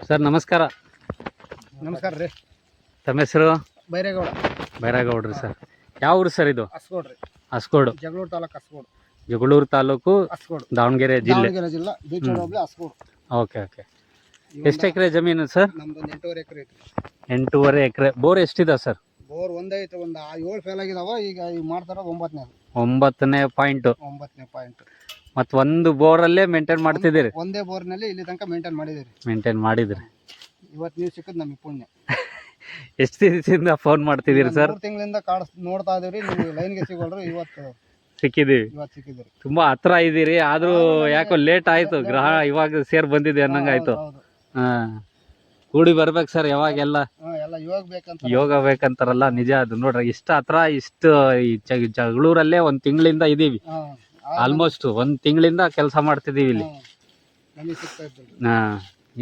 Sir ನಮಸ್ಕಾರ. ನಮಸ್ಕಾರ ರೀ. ತಮ್ಮ ಹೆಸರು? ಬೈರೇಗೌಡ. ಬೈರೇಗೌಡ್ರಿ ಸರ್. ಯಾವ ಊರು ಸರ್ ಇದು? ಅಸ್ಕೋಡ್ ರೀ. ಅಸ್ಕೋಡು. ಜಗಳೂರು ತಾಲೂಕು ಅಸ್ಕೋಡ್. ಜಗಳೂರು ತಾಲೂಕು ಅಸ್ಕೋಡ್. ದಾವಣಗೆರೆ ಜಿಲ್ಲೆ. ಜಿಲ್ಲಾ ಬೀಚೋಡ ಹೋಬಳಿ ಅಸ್ಕೋಡ್. Okay okay. ಎಷ್ಟು ಎಕರೆ ಜಮೀನು ಸರ್? ನಮ್ದು 8.5 ಎಕರೆ ಐತಿ. 8.5 ಎಕರೆ. ಬೋರ್ ಎಷ್ಟಿದೆ ಸರ್? ಬೋರ್ ಒಂದೇ ಐತೆ, ಒಂದು 7 ಫೇಲ್ ಆಗಿದಾವ. ಈಗ ಮಾಡ್ತಾರ 9ನೇ ಪಾಯಿಂಟ್. 9ನೇ ಪಾಯಿಂಟ್. ಮತ್ತು ಒಂದು ಬೋರಲ್ಲೇ ಮೇಂಟೈನ್ ಮಾಡ್ತಿದ್ದೀರಿ? ಒಂದೇ ಬೋರ್ನಲ್ಲಿ ಇಲ್ಲಿ ತನಕ ಮೇಂಟೈನ್ ಮಾಡಿದಿರಿ. ಮೇಂಟೈನ್ ಮಾಡಿದ್ರಿ. ಇವತ್ತು ನೀವು ಸಿಕ್ಕದ್ ನಮಗೆ ಪುಣ್ಯ. ಎಷ್ಟು ದಿವಸದಿಂದ ಫೋನ್ ಮಾಡ್ತಿದ್ದೀರಿ ಸರ್? 3 ತಿಂಗಳಿಂದ ನೋಡ್ತಾ ಇದೀವಿ, ನೀವು ಲೈನ್ಗೆ ಸಿಗೋಲ್ರಿ. ಇವತ್ತು ಸಿಕ್ಕಿದ್ದೀವಿ. ಸಿಕ್ಕಿದ್ದೀರಿ. ತುಂಬಾ ಹತ್ರ ಇದ್ದೀರಿ, ಆದ್ರೂ ಯಾಕೋ ಲೇಟ್ ಆಯ್ತು. ಗ್ರಹ ಇವಾಗ ಸೇರ್ ಬಂದಿದೆ ಅನ್ನಂಗ ಆಯ್ತು. ಕೂಡಿ ಬರ್ಬೇಕು ಸರ್. ಯಾವಾಗೆಲ್ಲ ಯೋಗ ಬೇಕಂತಾರಲ್ಲ, ನಿಜ ಅದು. ನೋಡ್ರಿ ಇಷ್ಟ ಹತ್ರ, ಇಷ್ಟು ಜಗಳೂರಲ್ಲೇ 1 ತಿಂಗಳಿಂದ ಇದೀವಿ. ಆಲ್ಮೋಸ್ಟ್ 1 ತಿಂಗಳಿಂದ ಕೆಲಸ ಮಾಡ್ತಿದೀವಿ ಇಲ್ಲಿ.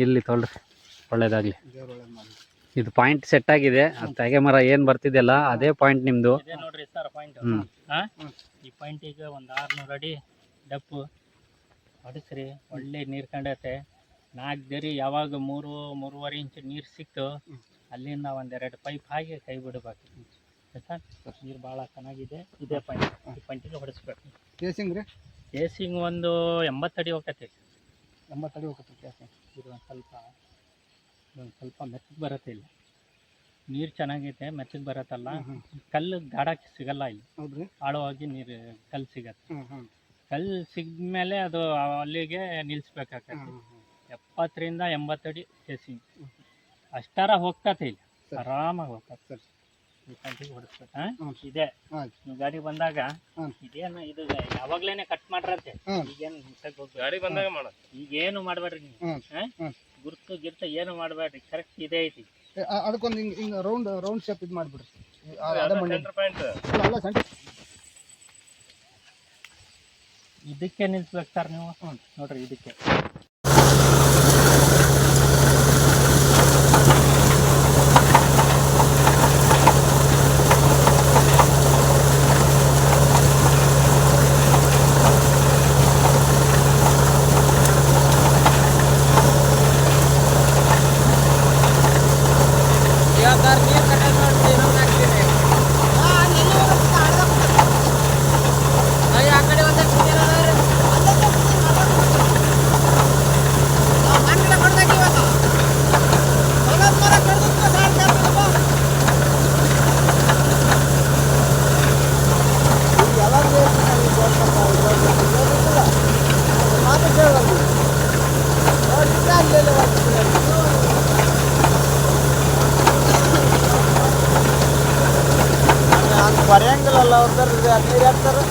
ಇಲ್ಲಿ ತೊಳ್ರಿ, ಒಳ್ಳೇದಾಗ್ಲಿ. ಇದು ಪಾಯಿಂಟ್ ಸೆಟ್ ಆಗಿದೆ. ತೆಗೆ ಮರ ಏನ್ ಬರ್ತಿದೆಯಲ್ಲ ಅದೇ ಪಾಯಿಂಟ್ ನಿಮ್ದು. ನೋಡ್ರಿ ಸರ್ ಪಾಯಿಂಟ್. ಈ ಪಾಯಿಂಟಿಗೆ ಒಂದು 600 ಅಡಿ ಡಪ್ಪು ಹೊಡಿಸ್ರಿ. ಒಳ್ಳೆ ನೀರು ಕಂಡೈತೆ. 4 ದರಿ ಯಾವಾಗ 3-3.5 ಇಂಚ್ ನೀರು ಸಿಕ್ತು, ಅಲ್ಲಿಂದ 1-2 ಪೈಪ್ ಹಾಕಿ ಕೈ ಬಿಡಬೇಕು ಸರ್. ನೀರು ಭಾಳ ಚೆನ್ನಾಗಿದೆ. ಇದೇ ಪಾಯಿಂಟ್. ಈ ಪಾಯಿಂಟಿಗೆ ಹೊಡಿಸ್ಬೇಕು. ಕೇಸಿಂಗ್ ರೀ? ಕೇಸಿಂಗ್ ಒಂದು 80 ಅಡಿ ಹೋಗತ್ತೆ. 80 ಅಡಿ ಹೋಗತ್ತೆ ಕೇಸಿಂಗ್. ಇದು ಸ್ವಲ್ಪ ಮೆತ್ತಗೆ ಬರುತ್ತೆ. ಇಲ್ಲಿ ನೀರು ಚೆನ್ನಾಗೈತೆ, ಮೆತ್ತಗೆ ಬರತ್ತಲ್ಲ. ಕಲ್ಲು ಗಾಢಕ್ಕೆ ಸಿಗಲ್ಲ ಇಲ್ಲಿ. ಹೌದ್ರಿ? ಆಳವಾಗಿ ನೀರು ಕಲ್ಲು ಸಿಗತ್ತೆ. ಕಲ್ಲು ಸಿಗ್ಮೇಲೆ ಅದು ಅಲ್ಲಿಗೆ ನಿಲ್ಲಿಸ್ಬೇಕಾಗತ್ತೆ. 70ರಿಂದ 80 ಅಡಿ ಕೇಸಿಂಗ್ ಅಷ್ಟಾರ ಹೋಗ್ತತೆ. ಇಲ್ಲಿ ಆರಾಮಾಗಿ ಹೋಗ್ತದೆ. ಈ ಕಂಟಿಗೆ ಹೊಡಿಸ್ಬೇಕು. ಇದೆ ನೀವು ಗಾಡಿ ಬಂದಾಗ ಇದೇನು ಇದು ಯಾವಾಗ್ಲೇನೆ ಕಟ್ ಮಾಡ್ರಂತೆ. ಈಗೇನು ಗಾಡಿ ಬಂದಾಗ ಮಾಡ, ಈಗೇನು ಮಾಡಬೇಡ್ರಿ ನೀವು. ಗುರ್ತು ಏನು ಮಾಡಬೇಡ್ರಿ. ಕರೆಕ್ಟ್ ಇದೆ ಐತಿ. ಅದಕ್ಕೊಂದು ಹಿಂಗೆ ರೌಂಡ್ ಶೇಪ್ ಇದು ಮಾಡಿಬಿಡ್ರಿ. ಇದಕ್ಕೆ ನಿಲ್ಸ್ಬೇಕು ಸರ್ ನೀವು. ನೋಡ್ರಿ ಇದಕ್ಕೆ ಬರೆಯಂಗಿಲ್ಲ ಅವ್ರದ್ದು ನೀರು ಹಾಕ್ತಾರೆ.